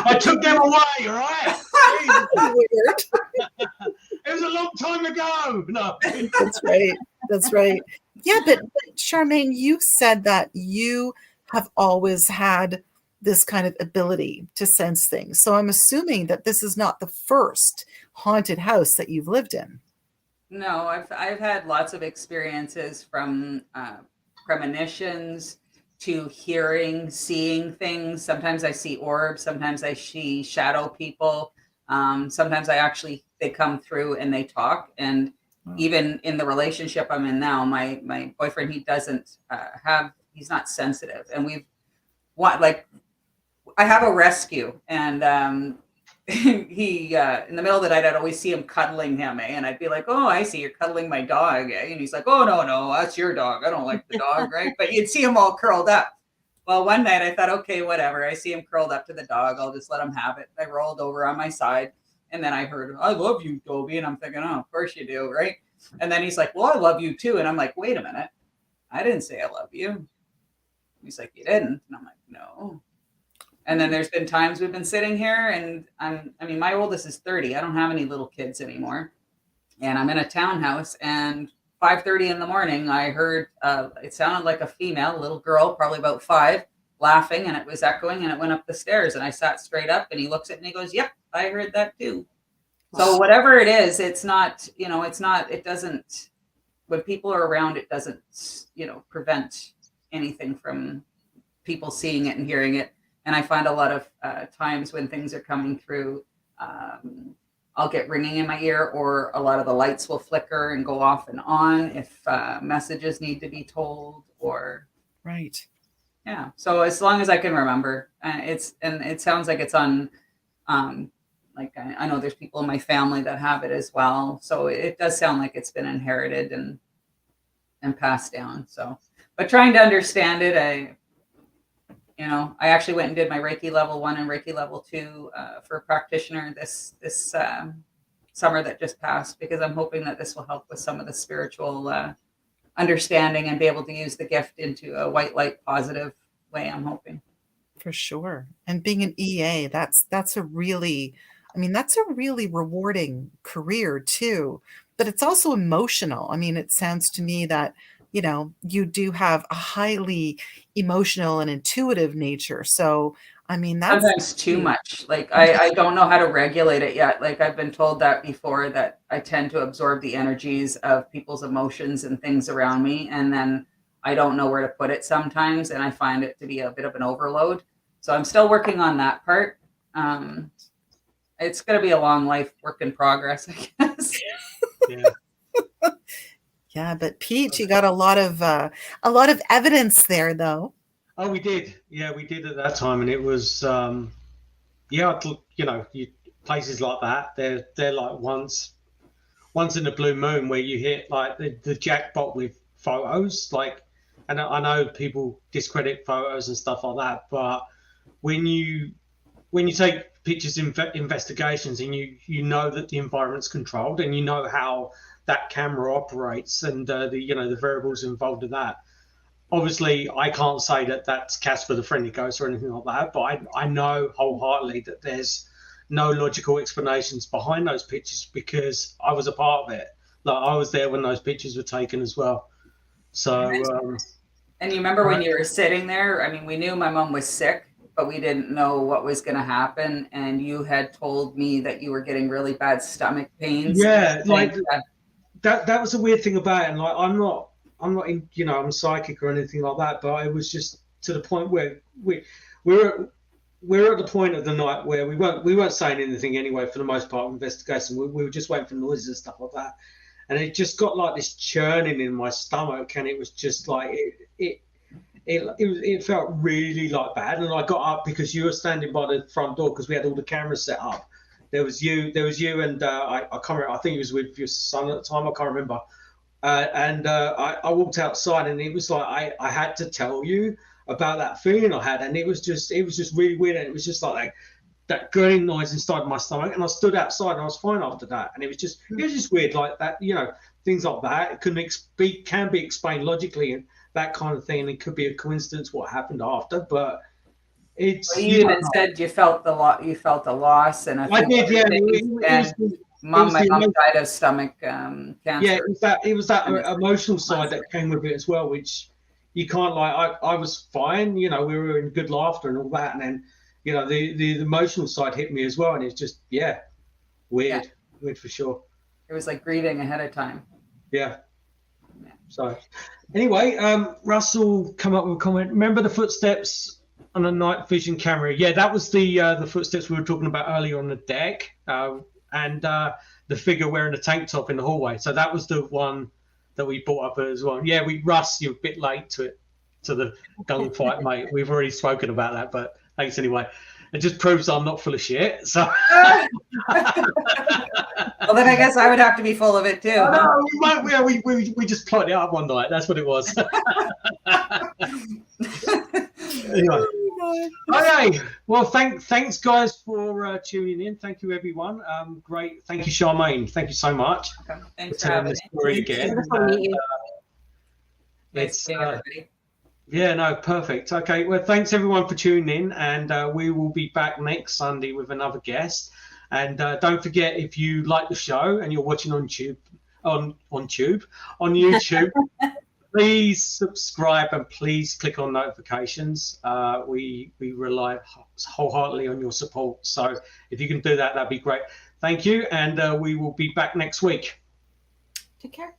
I took them away, right? Weird. It was a long time ago. No. That's right. That's right. Yeah, but Charmain, you said that you have always had this kind of ability to sense things. So I'm assuming that this is not the first haunted house that you've lived in. No, I've had lots of experiences from premonitions to hearing, seeing things. Sometimes I see orbs. Sometimes I see shadow people. Sometimes they come through and they talk. And even in the relationship I'm in now, my boyfriend, he doesn't he's not sensitive. And I have a rescue, and he in the middle of the night, I'd always see him cuddling him, and I'd be like, "Oh, I see you're cuddling my dog," and he's like, "Oh, no, that's your dog. I don't like the dog, right?" But you'd see him all curled up. Well, one night I thought, okay, whatever. I see him curled up to the dog. I'll just let him have it. I rolled over on my side, and then I heard, "I love you, Toby," and I'm thinking, "Oh, of course you do, right?" And then he's like, "Well, I love you too," and I'm like, "Wait a minute, I didn't say I love you." He's like, "You didn't," and I'm like, "No." And then there's been times we've been sitting here, and I mean, my oldest is 30. I don't have any little kids anymore. And I'm in a townhouse, and 5:30 in the morning, I heard, it sounded like a female, little girl, probably about 5, laughing, and it was echoing, and it went up the stairs. And I sat straight up, and he looks at me and he goes, "Yep, I heard that too." So whatever it is, it's not, it doesn't, when people are around, it doesn't, prevent anything from people seeing it and hearing it. And I find a lot of times when things are coming through, I'll get ringing in my ear, or a lot of the lights will flicker and go off and on if messages need to be told, or Right. yeah. So as long as I can remember, it sounds like it's on. Like I know there's people in my family that have it as well, so it does sound like it's been inherited and passed down. So, but trying to understand it, I actually went and did my Reiki level 1 and Reiki level 2 for a practitioner this summer that just passed, because I'm hoping that this will help with some of the spiritual understanding and be able to use the gift into a white light positive way. I'm hoping. For sure. And being an EA, that's a really, that's a really rewarding career too, but it's also emotional. It sounds to me that, you do have a highly emotional and intuitive nature. So, that's sometimes too much. Like I don't know how to regulate it yet. Like I've been told that before, that I tend to absorb the energies of people's emotions and things around me, and then I don't know where to put it sometimes, and I find it to be a bit of an overload. So I'm still working on that part. It's going to be a long life work in progress, I guess. Yeah. Yeah, but Pete, you got a lot of evidence there, though. Oh, we did. Yeah, we did at that time, and it was, places like that. They're like once in a blue moon where you hit like the jackpot with photos. Like, and I know people discredit photos and stuff like that, but when you take pictures investigations, and you know that the environment's controlled, and you know how that camera operates, and the variables involved in that. Obviously, I can't say that that's Casper the Friendly Ghost or anything like that, but I know wholeheartedly that there's no logical explanations behind those pictures, because I was a part of it. Like, I was there when those pictures were taken as well. So. And you remember when you were sitting there? We knew my mom was sick, but we didn't know what was going to happen. And you had told me that you were getting really bad stomach pains. Yeah, like that was a weird thing about it. And like, I'm not in, I'm psychic or anything like that, but it was just to the point where we're at the point of the night where we weren't saying anything anyway for the most part of investigation. We were just waiting for noises and stuff like that. And it just got like this churning in my stomach, and it was just like it felt really like bad. And I got up because you were standing by the front door, because we had all the cameras set up. There was you, and I can't remember. I think he was with your son at the time. I can't remember. I walked outside, and it was like I had to tell you about that feeling I had, and it was just really weird. And it was just like that gurgling noise inside my stomach, and I stood outside, and I was fine after that. And it was just weird, like that. Things like that. It can be explained logically and that kind of thing, and it could be a coincidence what happened after, but. Well, you even said you felt a loss, and I did, yeah. My mom died of stomach cancer. Yeah, it was that emotional side that came with it as well, which you can't like. I was fine, we were in good laughter and all that, and then the emotional side hit me as well, and it's just weird for sure. It was like grieving ahead of time. Yeah. So anyway, Russell come up with a comment. Remember the footsteps on a night vision camera? Yeah, that was the footsteps we were talking about earlier on the deck, and the figure wearing a tank top in the hallway. So that was the one that we brought up as well. Yeah, Russ, you're a bit late to the gunfight, mate. We've already spoken about that, but Thanks anyway. It just proves I'm not full of shit. So. Well, then I guess I would have to be full of it too. No, we just plotted it up one night. That's what it was. Anyway. Okay. Well, thanks guys for tuning in. Thank you everyone. Great. Thank you, Charmaine. Thank you so much. Okay. Thanks for for having the story again. Nice meeting everybody. Yeah, no, perfect. Okay, well, thanks everyone for tuning in, and we will be back next Sunday with another guest. And don't forget, if you like the show and you're watching on YouTube, please subscribe and please click on notifications. We rely wholeheartedly on your support. So if you can do that, that'd be great. Thank you, and we will be back next week. Take care.